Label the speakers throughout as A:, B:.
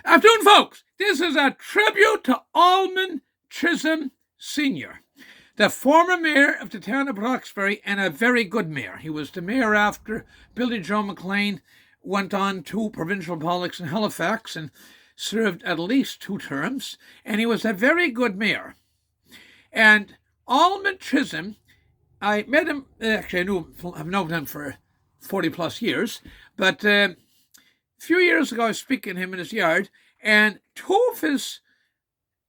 A: Afternoon, folks. This is a tribute to ALMON Chisholm Sr., the former mayor of the town of Hawkesbury and a very good mayor. He was the mayor after Billy Joe McLean went on to provincial politics in Halifax and served at least 2 terms, and he was a very good mayor. And ALMON Chisholm, I met him, actually I've known him for 40 plus years, but a few years ago I was speaking to him in his yard, and 2 of his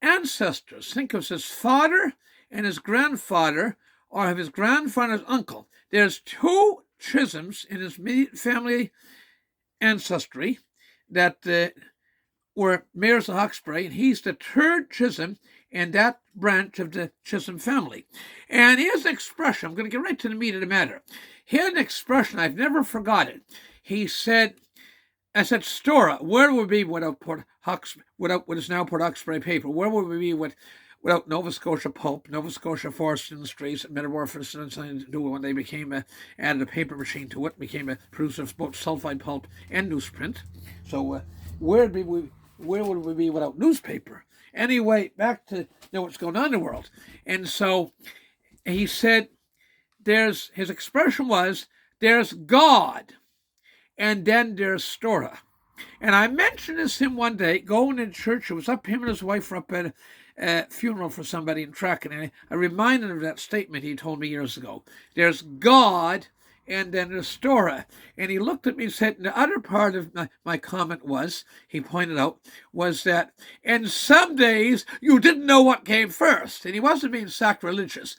A: ancestors, think of his father and his grandfather, or of his grandfather's uncle. There's 2 Chisholms in his family ancestry that were mayors of Hawkesbury, and he's the 3rd Chisholm in that branch of the Chisholm family. And his expression, I'm going to get right to the meat of the matter. He had an expression, I've never forgotten. He said, I said, Stora, where would we be without what is now Port Hawkesbury paper? Where would we be without Nova Scotia pulp, Nova Scotia forest industries, metamorphosis, and something to do when they added a paper machine to it, became a producer of both sulfide pulp and newsprint. So where would we be without newspaper? Anyway, back to what's going on in the world. And so he said, his expression was, there's God, and then there's Stora. And I mentioned this to him one day, going in church. It was up, him and his wife were up at a funeral for somebody in Tracken. And I reminded him of that statement he told me years ago. There's God, and then there's Stora. And he looked at me and said, and the other part of my comment was, he pointed out, was that, and some days you didn't know what came first. And he wasn't being sacrilegious.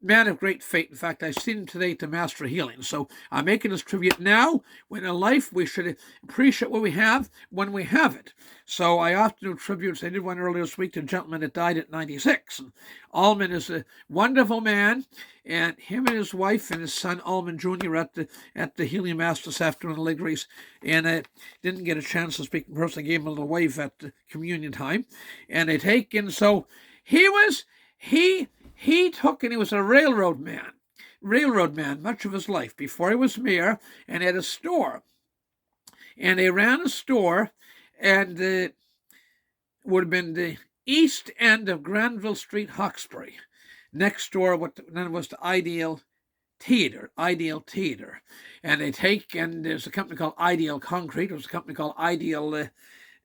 A: Man of great faith. In fact, I've seen him today at the Master of Healing. So I'm making this tribute now. When in life, we should appreciate what we have when we have it. So I often do tributes. I did one earlier this week to a gentleman that died at 96. And ALMON is a wonderful man. And him and his wife and his son, ALMON Jr., were at the Healing Mass this afternoon in Liggeries. And I didn't get a chance to speak in person. I gave him a little wave at the communion time. And they take in. So he was a railroad man much of his life before he was mayor, and had a store. And they ran a store, and it would have been the east end of Granville Street, Hawkesbury. Next door, then was the Ideal Theatre. And there's a company called Ideal Concrete. There was a company called Ideal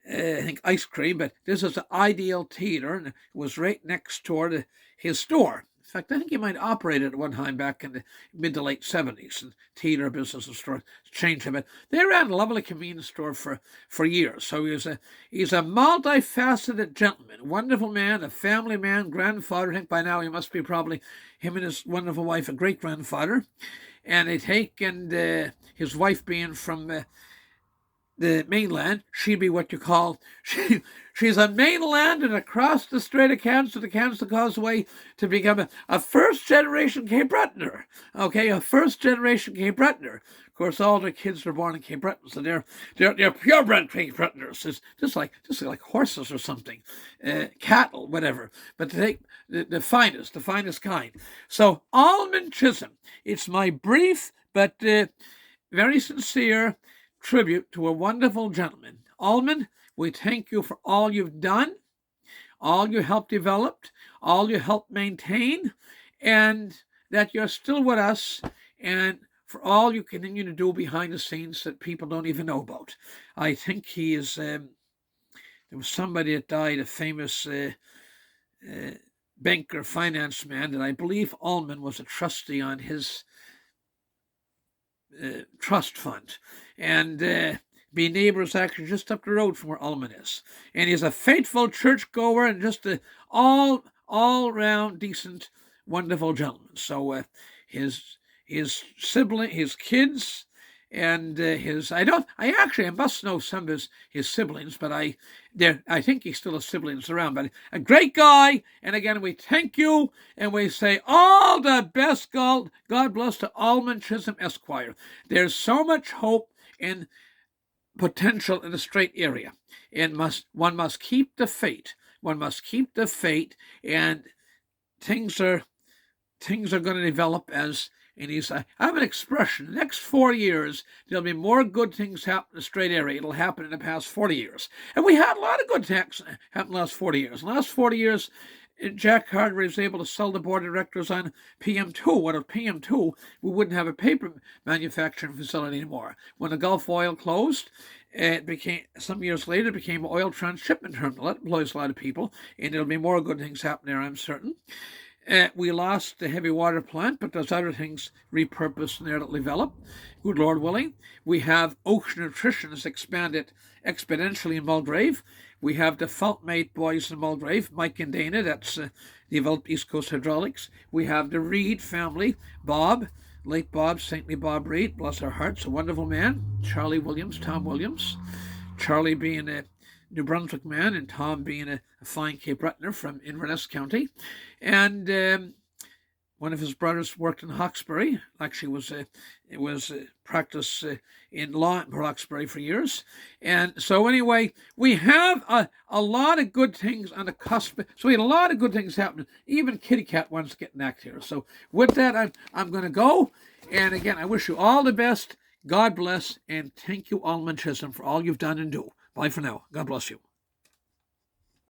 A: I think ice cream, but this is the Ideal Theatre, and it was right next door to his store. In fact, I think he might operate it at one time back in the mid to late 70s, and theater business and store changed a bit. They ran a lovely convenience store for years. So he's a multifaceted gentleman, wonderful man, a family man, grandfather. I think by now he must be probably, him and his wonderful wife, a great-grandfather. And his wife being from the mainland, she'd be what you call, she's a mainland and across the Strait of Cairns to the Cairns Causeway to become a first-generation Cape Bretoner. Okay, a first-generation Cape Bretoner. Of course, all their kids were born in Cape Breton, so they're purebred Cape Bretoners. It's just like horses or something, cattle, whatever. But to take the finest kind. So, ALMON Chisholm, it's my brief but very sincere tribute to a wonderful gentleman. ALMON, we thank you for all you've done, all you helped develop, all you helped maintain, and that you're still with us, and for all you continue to do behind the scenes that people don't even know about. I think he is, there was somebody that died, a famous banker, finance man, and I believe ALMON was a trustee on his trust fund, and be neighbors actually just up the road from where ALMON is. And he's a faithful churchgoer and just a all-round decent, wonderful gentleman. So his sibling, his kids, and I must know some of his siblings, but I think he still has siblings around. But a great guy, and again, we thank you, and we say all the best. God bless to ALMON Chisholm Esquire. There's so much hope and potential in the Strait area, and one must keep the faith. One must keep the faith, and things are going to develop as And I have an expression. The next 4 years, there'll be more good things happen in the Strait area. It'll happen in the past 40 years. And we had a lot of good things happen in the last 40 years. In the last 40 years, Jack Hardware was able to sell the board of directors on PM2. Without PM2, we wouldn't have a paper manufacturing facility anymore. When the Gulf Oil closed, it became, some years later, it became an oil transshipment terminal. That employs a lot of people, and there'll be more good things happening there, I'm certain. We lost the heavy water plant, but there's other things repurposed in there that'll develop. Good Lord willing. We have Ocean Nutrition has expanded exponentially in Mulgrave. We have the Feltmate boys in Mulgrave, Mike and Dana, that's developed East Coast Hydraulics. We have the Reed family, Bob, late Bob, saintly Bob Reed, bless our hearts, a wonderful man. Charlie Williams, Tom Williams. Charlie being a New Brunswick man, and Tom being a fine Cape Bretoner from Inverness County. And one of his brothers worked in Hawkesbury. Actually, was practice in law in Hawkesbury for years. And so anyway, we have a lot of good things on the cusp. So we had a lot of good things happening. Even Kitty Cat wants to get an act here. So with that, I'm going to go. And again, I wish you all the best. God bless, and thank you, ALMON Chisholm, for all you've done and do. Bye for now. God bless you.